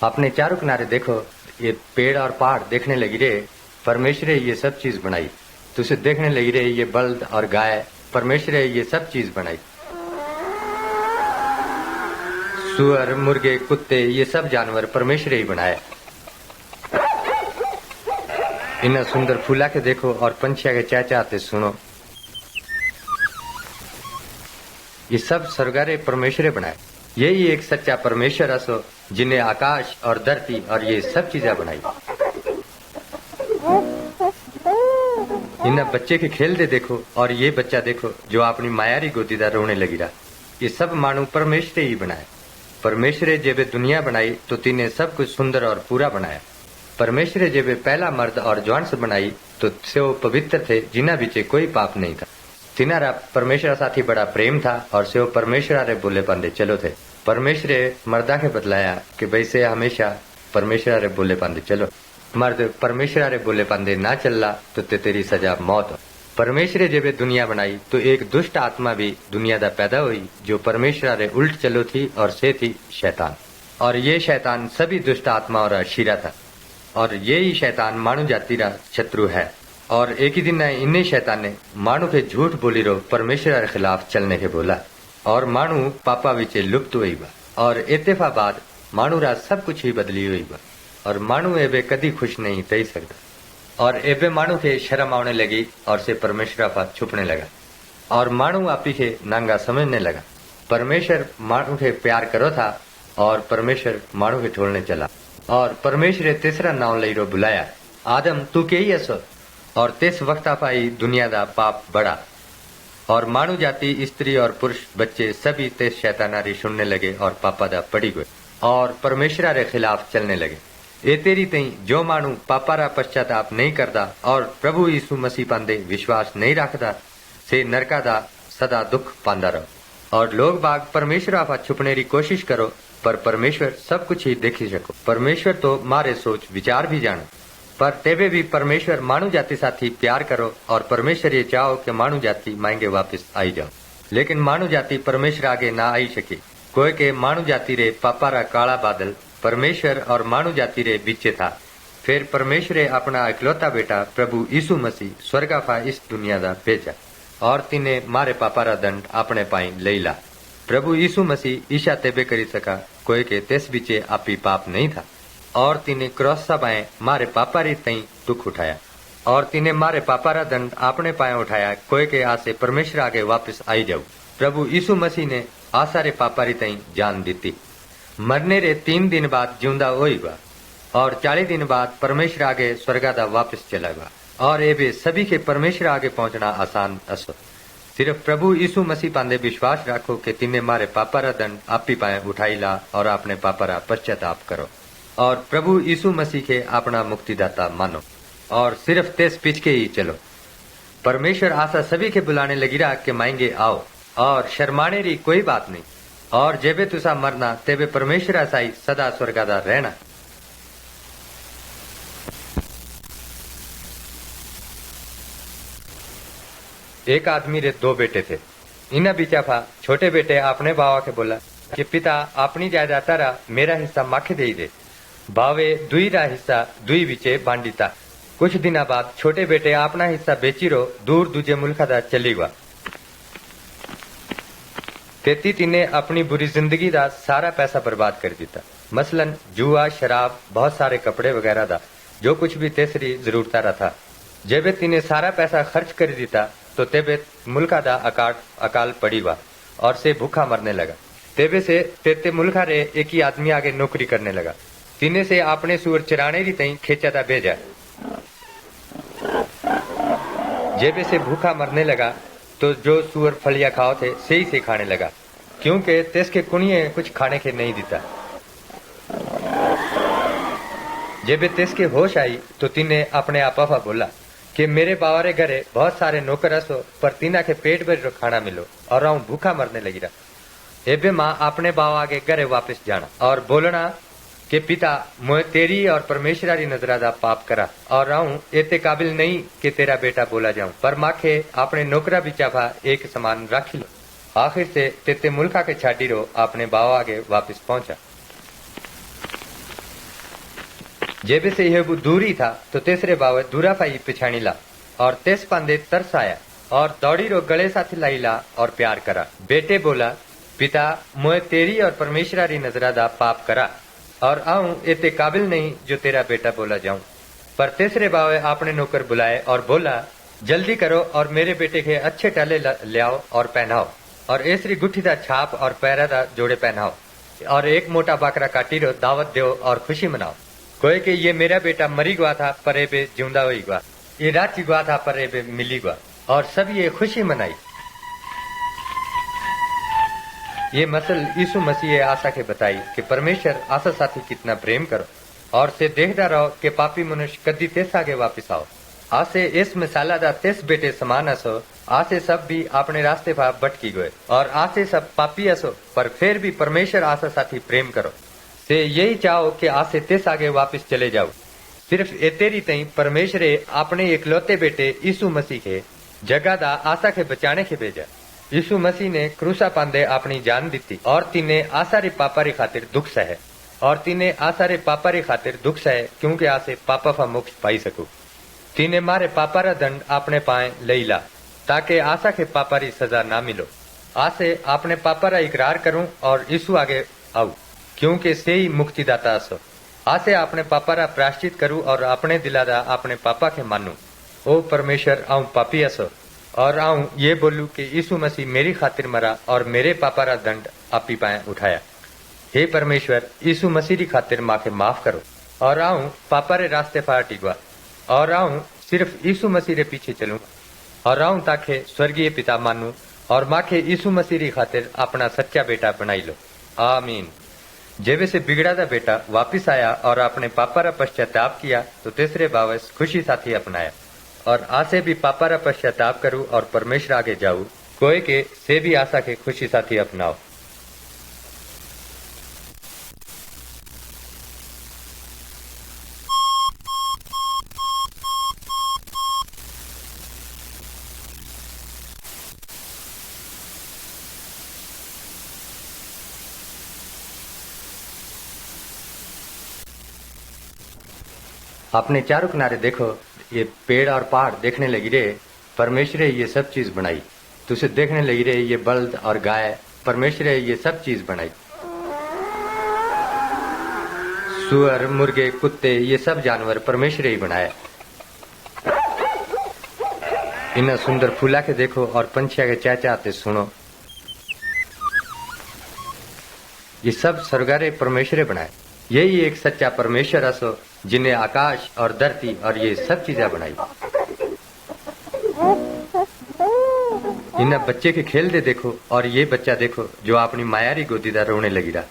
अपने चारों किनारे देखो, ये पेड़ और पहाड़ देखने लगी रे, परमेश्वर ये सब चीज बनाई। तुझे देखने लगी रे, ये बल्द और गाय, परमेश्वर ये सब चीज बनाई। सुअर, मुर्गे, कुत्ते, ये सब जानवर परमेश्वर ही बनाए। इन्हें सुंदर फूला के देखो और पंछिया के चहचहाते सुनो। ये सब स्वर्गारे परमेश्वर बनाए। यही एक सच्चा परमेश्वर असो जिन्हें आकाश और धरती और ये सब चीजें बनाई। इन्हें बच्चे के खेल दे देखो और ये बच्चा देखो जो अपनी मायारी गोदीदार रोने लगी रहा। ये सब मानू परमेश्वर ही बनाए। परमेश्वर जेबे दुनिया बनाई तो तिने सब कुछ सुंदर और पूरा बनाया। परमेश्वर जेबे पहला मर्द और जवान से बनाई तो से वो पवित्र थे, जिन्हा बीचे कोई पाप नहीं था। तिनारा परमेश्वर साथी बड़ा प्रेम था और से वो परमेश्वर रे बोले पांदे चलो थे। परमेश्वर मर्दा के बतलाया कि भाई से हमेशा परमेश्वर रे बोले पांदे चलो। मर्द परमेश्वर रे बोले पांदे ना चलला तो तेरी सजा मौत हो। परमेश्वर जेबे दुनिया बनाई तो एक दुष्ट आत्मा भी दुनिया दा पैदा हुई जो परमेश्वर रे उल्ट चलो थी और से थी शैतान। और ये शैतान सभी दुष्ट आत्मा और अशीरा था और ये ही शैतान मानव जाति रा शत्रु है। और एक ही दिन इन्हें शैतान ने मानू के झूठ बोली रो परमेश्वर के खिलाफ चलने के बोला और मानू पापा विचे लुप्त हुई बा और इत्तेफा बाद मानू रा सब कुछ ही बदली हुई बा और मानू एबे कदी खुश नहीं रह सकता। और एबे मानू के शर्म आने लगी और से परमेश्वर पर छुपने लगा और मानू आपी के नांगा समझने लगा। परमेश्वर मानू के प्यार करो था और परमेश्वर मानू के ठोलने चला। और परमेश्वर तीसरा नाव लई रो बुलाया, आदम तू के ही असो। और तिस वक्त पाई दुनिया दा पाप बड़ा और मानव जाति स्त्री और पुरुष बच्चे सभी तिस शैतानारी सुनने लगे और पापा दा पड़ी गए और परमेश्वर रे खिलाफ चलने लगे। ए तेरी तई जो मानू पापा रा पश्चाताप नहीं करता और प्रभु यीशु मसीह पांदे विश्वास नहीं रखता से नरका दा सदा दुख पांदा रहो। और लोग बाग परमेश्वर आपा छुपने की कोशिश करो पर परमेश्वर सब कुछ ही देखी सको। परमेश्वर तो मारे सोच विचार भी जानो पर तेबे भी परमेश्वर मानव जाति साथी प्यार करो और परमेश्वर ये चाहो कि मानव जाति मांगे वापस आई जाओ। लेकिन मानव जाति परमेश्वर आगे ना आई सके। कोई के मानव जाति रे पापा रा काला बादल परमेश्वर और मानव जाति रे बीचे था। फिर परमेश्वर अपना इकलौता बेटा प्रभु यीशु मसीह स्वर्गाफा इस दुनिया दा भेजा और तिने मारे पापा रा दंड अपने पाई ले ला। प्रभु यीशु मसीह ईशा तेबे करी सका कोई के तेस बीचे आपी पाप नहीं था और तिने क्रॉस सबाए मारे पापा री तई दुख उठाया और तिने मारे पापा रा दंड अपने पाए उठाया कोई के आसे परमेश्वर आगे वापस आई जाऊ। प्रभु यीशु मसीह ने आशा रे पापा री तई जान दी। मरने रे 3 दिन बाद जिंदा होईगा और 40 दिन बाद परमेश्वर आगे स्वर्गा दा वापस चलेगा। और ये भी सभी के परमेश्वर आगे पहुंचना आसान असो। सिर्फ प्रभु यीशु मसीह पांदे विश्वास रखो कि तिने मारे पापा रा दंड आपी पाए उठाई ला और अपने पापा रा पश्चाताप करो और प्रभु यीशु मसीह के अपना मुक्तिदाता मानो और सिर्फ तेज पीछे ही चलो। परमेश्वर आशा सभी के बुलाने लगी रहा कि मांगे आओ और शर्माने री कोई बात नहीं। और जेबे तुसा मरना तेबे परमेश्वर आसाई सदा स्वर्गादा रहना। एक आदमी रे 2 बेटे थे। इन्हें बिचाफा छोटे बेटे अपने बावा के बोला कि पिता अपनी जायदाद रा मेरा हिस्सा माखे दे दे। बावे दुई रा हिस्सा दुई बिचे बांडीता। कुछ दिना बाद छोटे बेटे अपना हिस्सा बेची रो दूर दूजे मुल्का दा चली गया। तेती तिने अपनी बुरी जिंदगी दा सारा पैसा बर्बाद कर दिता, मसलन जुआ, शराब, बहुत सारे कपड़े वगैरह दा जो कुछ भी तेसरी जरूरत रहा था। जेबे तिने सारा पैसा खर्च कर दिता तो तेबे मुल्का दा अकाल पड़ी हुआ और से भूखा मरने लगा। तेबे से तेते मुल्का रे एक ही आदमी आगे नौकरी करने लगा। तिने से अपने सुअर चराने री तई खेचा था भेजा। जेबे से भूखा मरने लगा तो जो सुअर फलिया खाओ थे सही से खाने लगा क्योंकि तेस के कुनिये कुछ खाने के नहीं देता। जेबे तेस के होश आई तो तिने अपने आपा बोला कि मेरे बावारे घरे बहुत सारे नौकर असो पर तीना के पेट भर खाना मिलो और आऊं भूखा मरने लगी रहा। एबे माँ अपने बावा आगे घरे वापस जाना और बोलना कि पिता मोए तेरी और परमेश्वरी नजरादा पाप करा और आऊं एते काबिल नहीं कि तेरा बेटा बोला जाऊं पर माखे अपने नौकरा बिचाफा एक समान राखी लो। आखिर से तेते मुल्का के छाटी रो अपने बावा आगे वापस पहुंचा। जेबे से यह दूरी था तो तीसरे बावे दूरा पाई पिछाणी ला और तेस पांदे तरस आया और दौड़ी रो गले साथी लाई ला और प्यार करा। बेटे बोला, पिता मोए तेरी और परमेश्वरारी नजरा दा पाप करा और आऊं इतने काबिल नहीं जो तेरा बेटा बोला जाऊं। पर तीसरे बावे आपने नौकर बुलाए और बोला, जल्दी करो और मेरे बेटे के अच्छे टाले ले आओ और पहनाओ और ऐसरी गुठी दा छाप और पैरा दा जोड़े पहनाओ और एक मोटा बाकरा काटी रो दावत दो और खुशी मनाओ। कोई कि ये मेरा बेटा मरी गवा था पर एबे जिंदा हुई गवा, ये राची गवा था पर एबे मिली गवा और सब ये खुशी मनाई। ये मसल यीशु मसीह आशा के बताई कि परमेश्वर आशा साथी कितना प्रेम करो और से देखता रहो कि पापी मनुष्य कदी तेस आगे वापिस आओ। आसे इस मिसाला दा तेस बेटे समान असो, आसे सब भी अपने रास्ते पर भटकी गए और आसे सब पापी असो, पर फिर भी परमेश्वर आशा साथी प्रेम करो से यही चाहो कि आसे तेस आगे वापिस चले जाओ। सिर्फ एतेरी तई परमेश्वर अपने इकलौते बेटे यीशु मसीह के जगह दा आशा के बचाने के भेजा। यीशु मसीह ने क्रूसा पांदे अपनी जान दी थी और तीने आसारे पापा रे खातिर दुख सहे और तीने आसारे पापा रे खातिर दुख सहे क्योंकि आसे पापा फा मोक्ष पाई सकू। तीने मारे पापा रा दंड अपने पाए लई ला ताकि आशा के पापा री सजा ना मिलो। आसे अपने पापा रा इकरार करूं और यीशु आगे आऊ क्योंकि से ही मुक्तिदाता असो। आसे अपने पापा रा प्रायश्चित करूं और अपने दिला दा अपने पापा के मानू। ओ परमेश्वर, आऊं पापी असो और आऊं ये बोलू कि यीशु मसीह मेरी खातिर मरा और मेरे पापा रा दंड आपी पाए उठाया। हे परमेश्वर, यीशु मसीह री खातिर माखे माफ करो और आऊं पापा रे रास्ते पर टिकवा और आऊं सिर्फ यीशु मसीह रे पीछे चलूं और आऊं ताके स्वर्गीय पिता मानू और माखे यीशु मसीह री खातिर अपना सच्चा बेटा बनाई लो। आमीन। जेबे से बिगड़ा था बेटा वापिस आया और अपने पापा रा पश्चाताप किया तो तीसरे बावस खुशी साथी अपनाया और आसे भी पापा रा पश्चाताप करूं और परमेश्वर आगे जाऊं। कोई के से भी आशा के खुशी साथी अपनाओ। अपने चारों किनारे देखो, ये पेड़ और पहाड़ देखने लगी रे। परमेश्वर ये सब चीज बनाई। तुझे देखने लगी रे ये बल्द और गाय, परमेश्वर ये सब चीज बनाई। सुअर, मुर्गे, कुत्ते, ये सब जानवर परमेश्वर ही बनाए। इन्हें सुंदर फूला के देखो और पंछिया के चहचहाते सुनो। ये सब स्वर्गारे परमेश्वर बनाए। यही एक सच्चा परमेश्वर असो जिन्हें आकाश और धरती और ये सब चीजें बनाई। इन्हें बच्चे के खेल दे देखो और ये बच्चा देखो जो अपनी मायारी गोदीदार रोने लगी रहा।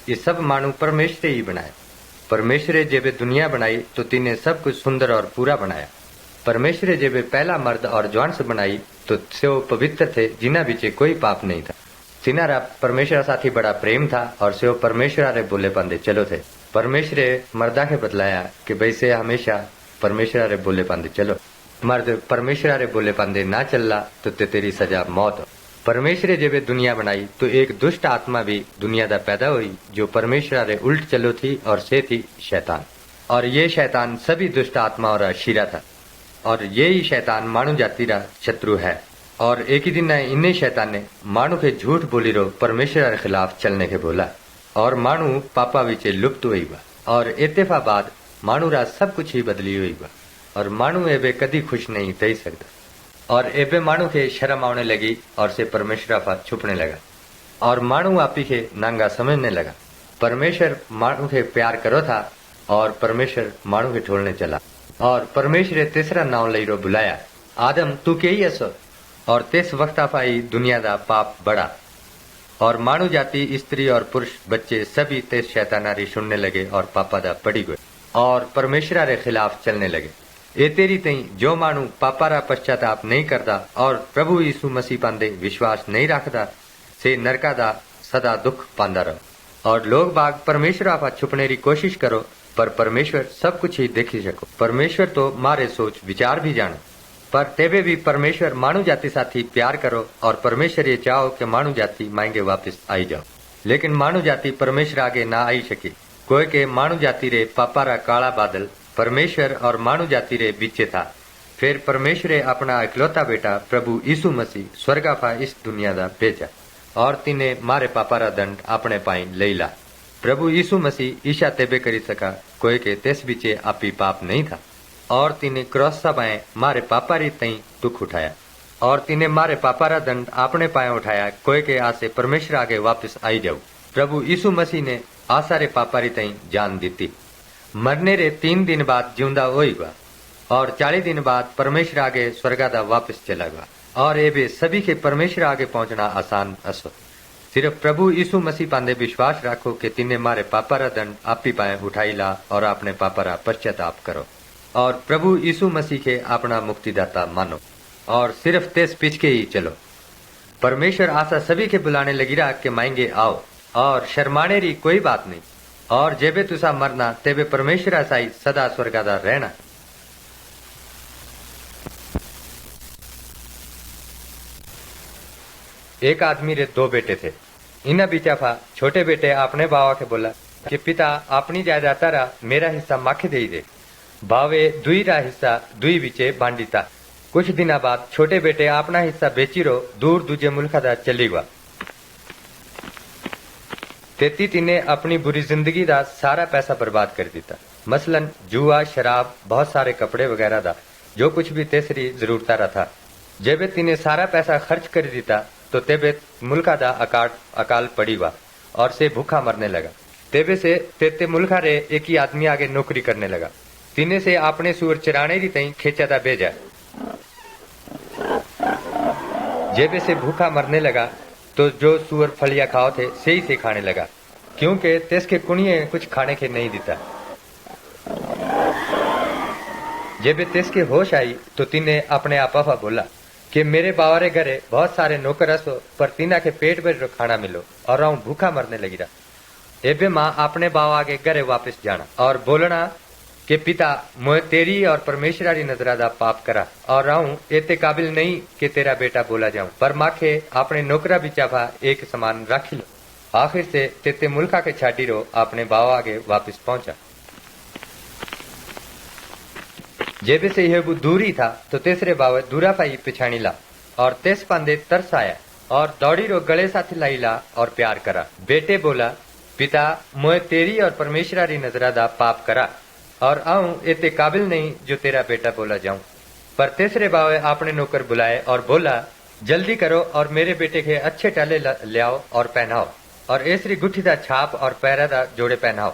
ये सब मानू परमेश्वर ही बनाए। परमेश्वर जेबे दुनिया बनाई तो तिने सब कुछ सुंदर और पूरा बनाया। परमेश्वर जेबे पहला मर्द और जवान से बनाई तो से वो पवित्र थे जिन्हा बीचे कोई पाप नहीं था। तिनारा परमेश्वर साथी बड़ा प्रेम था और से वो परमेश्वर रे बोले पांदे चलो थे। परमेश्वर मर्दा के बतलाया कि भाई से हमेशा परमेश्वर रे बोले पांदे चलो। मर्द परमेश्वर रे बोले पांदे ना चलला तो तेरी सजा मौत हो। परमेश्वर जेबे दुनिया बनाई तो एक दुष्ट आत्मा भी दुनिया दा पैदा हुई जो परमेश्वर रे उल्ट चलो थी और से थी शैतान। और ये शैतान सभी दुष्ट आत्मा और अशीरा था और यही शैतान मानव जाति रा शत्रु है। और एक ही दिन इन्हें शैतान ने मानू के झूठ बोली रो परमेश्वर के खिलाफ चलने के बोला और मानू पापा विचे लुप्त हुई बा और इत्तेफा बाद मानू रा सब कुछ ही बदली हुई बा और मानू एबे कदी खुश नहीं दे सकता और एबे मानू के शर्म आने लगी और से परमेश्वर पर छुपने लगा और मानू आपी के नांगा समझने लगा। परमेश्वर मानू के प्यार करो था और परमेश्वर मानू के ठोलने चला और परमेश्वर तीसरा नाव लई रो बुलाया, आदम तू के ही असो। और तेस वक्त पाई दुनिया दा पाप बड़ा और मानव जाति स्त्री और पुरुष बच्चे सभी तेज शैतानारी सुनने लगे और पापा दा पड़ी गए और परमेश्वर रे खिलाफ चलने लगे। ए तेरी तई जो मानू पापा रा पश्चाताप नहीं करता और प्रभु यीशु मसीह पांदे विश्वास नहीं रखता से नरका दा सदा दुख पांदा रहो। और लोग बाग परमेश्वर आपा छुपने की कोशिश करो पर परमेश्वर सब कुछ ही देखी सको। परमेश्वर तो मारे सोच विचार भी जानो पर तेबे भी परमेश्वर मानव जाति साथी प्यार करो और परमेश्वर ये चाहो कि मानव जाति मांगे वापस आई जाओ। लेकिन मानव जाति परमेश्वर आगे ना आई सकी कोई के मानव जाति रे पापा रा काला बादल परमेश्वर और मानव जाति रे बीचे था। फिर परमेश्वरे अपना इकलौता बेटा प्रभु यीशु मसीह स्वर्गाफा इस दुनिया दा भेजा और तिने मारे पापा रा दंड अपने पाई लई ला। प्रभु यीशु मसीह ईशा तेबे करी सका कोई के तेस बीचे आपी पाप नहीं था और तिने क्रॉस सबाए मारे पापा री तई दुख उठाया और तिने मारे पापा रा दंड अपने पाए उठाया कोई के आसे परमेश्वर आगे वापस आई जाऊ। प्रभु यीशु मसीह ने आसारे पापा री तई जान दी। मरने रे 3 दिन बाद जिंदा होईगा और 40 दिन बाद परमेश्वर आगे स्वर्गादा वापस चला गया और एबे सभी के परमेश्वर आगे पहुंचना आसान असो। सिर्फ प्रभु यीशु मसीह पांदे विश्वास रखो कि तिने मारे पापा रा दंड आपी पाए उठाई ला और अपने पापा रा पश्चाताप करो और प्रभु यीशु मसीह के अपना मुक्तिदाता मानो और सिर्फ तेज पीछे ही चलो। परमेश्वर आशा सभी के बुलाने लगी रहा कि मांगे आओ और शर्माने री कोई बात नहीं और जेबे तुसा मरना तेबे परमेश्वर साई सदा स्वर्गादा रहना। एक आदमी रे 2 बेटे थे। इना बिचाफा छोटे बेटे अपने बावा के बोला कि पिता अपनी जायदाद रा मेरा हिस्सा माखे दे दे। बावे दुई रा हिस्सा दुई बिचे बांडीता। कुछ दिना बाद छोटे बेटे अपना हिस्सा बेचीरो दूर दूजे मुल्क दा चली गया। तेती तिने अपनी बुरी जिंदगी दा सारा पैसा बर्बाद कर दिता, मसलन जुआ, शराब, बहुत सारे कपड़े वगैरह दा जो कुछ भी तेसरी जरूरत रहा था। जेबे तिने सारा पैसा खर्च कर दिता तो तेबे मुल्का दा अकाल पड़ी हुआ और से भूखा मरने लगा। तेबे से तेते मुल्का रे एक ही आदमी आगे नौकरी करने लगा। तिने से आपने सूर चराने री तई खेचा दा भेजा। जेबे से भूखा मरने लगा तो जो सूअर फलिया खाओ थे सही से खाने लगा क्योंकि तेसके कुणिये कुछ खाने के नहीं देता। जेबे तेसके होश आई तो तिने अपने आपा बोला कि मेरे बावरे घरे बहुत सारे नौकर असो पर तिना के पेट भर खाना मिलो और आऊं भूखा मरने लगी रहा। एबे माँ अपने बावा आगे घरे वापस जाना और बोलना कि पिता मोए तेरी और परमेश्वरारी नजरादा पाप करा और आऊं एते काबिल नहीं कि तेरा बेटा बोला जाऊं, पर माखे अपने नौकरा बिचाफा एक समान राखी लो। आखिर से तेते मुल्का के छाटी रो अपने बावा आगे वापस पहुंचा। जेबे से यह दूरी था तो तेसरे बावे दूरा पाई पिछाणी ला और तेस पांदे तरस आया और दौड़ी रो गले साथ लाई ला और प्यार करा। बेटे बोला पिता मोए तेरी और परमेश्वरारी नजरादा पाप करा और आऊं इतने काबिल नहीं जो तेरा बेटा बोला जाऊं। पर तीसरे बावे आपने नौकर बुलाए और बोला जल्दी करो और मेरे बेटे के अच्छे टाले ले आओ और पहनाओ और ऐसरी गुठी दा छाप और पैरा दा जोड़े पहनाओ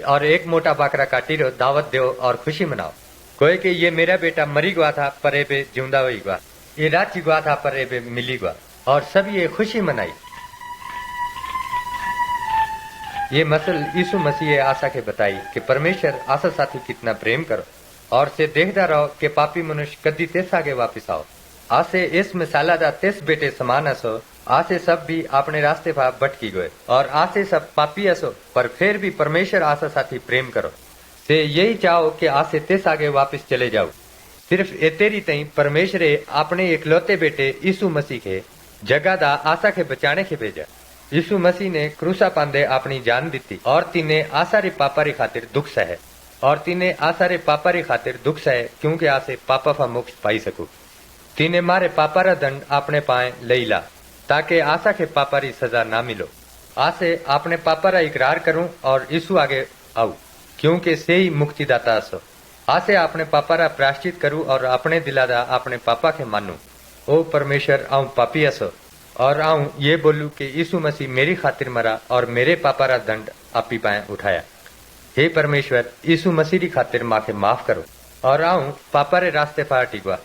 और एक मोटा बाकरा काटी रो दावत दो और खुशी मनाओ। कोई कि ये मेरा बेटा मरी गया था पर एबे जिंदा हुई गया, ये रात गया था पर एबे मिली गया और सब ये खुशी मनाई। ये मसल यीशु मसीह आशा के बताई कि परमेश्वर आशा साथी कितना प्रेम करो और से देखता रहो कि पापी मनुष्य कदी तेस आगे वापिस आओ। आसे इस मिसाला दा तेस बेटे समान असो, आसे सब भी अपने रास्ते पर भटकी गए और आसे सब पापी असो पर फिर भी परमेश्वर आशा साथी प्रेम करो से यही चाहो कि आसे तेस आगे वापिस चले जाओ। सिर्फ एतेरी तई परमेश्वर अपने इकलौते बेटे यीशु मसीह के जगह दा आशा के बचाने के भेजा। यीशु मसीह ने क्रूसा पांदे अपनी जान दी और तिने आसारे पापा री खातिर दुख सहे और तिने आसारे पापा री खातिर दुख सहे क्योंकि आसे पापा का मोक्ष पाई सकू। तिने मारे पापा रा दंड अपने पाए लई ला ताकि आशा के पापा री सजा ना मिलो। आसे अपने पापा रा इकरार करूं और यीशु आगे आऊ क्योंकि से ही मुक्तिदाता असो। आसे अपने पापा रा प्रायश्चित करूं और अपने दिलादा अपने पापा के मानू। ओ परमेश्वर आऊं पापी असो और आऊं ये बोलूं कि यीशु मसीह मेरी खातिर मरा और मेरे पापा रा दंड आपी पाए उठाया। हे परमेश्वर यीशु मसीह री खातिर माखे माफ करो और आऊं पापा रे रास्ते पर टिकवा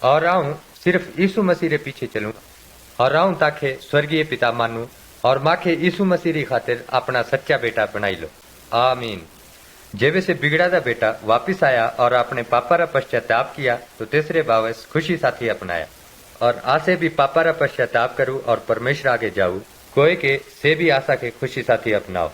और आऊं सिर्फ यीशु मसीह रे पीछे चलूंगा और आऊं ताके स्वर्गीय पिता मानू और माखे यीशु मसीह री खातिर अपना सच्चा बेटा बनाई लो। आमीन। जेबे से बिगड़ा दा बेटा वापिस आया और अपने पापा रा पश्चाताप किया तो तीसरे बावस खुशी साथी अपनाया और आसे भी पापा रा पश्चाताप करूं और परमेश्वर आगे जाऊं। कोई के से भी आशा के खुशी साथी अपनाओ।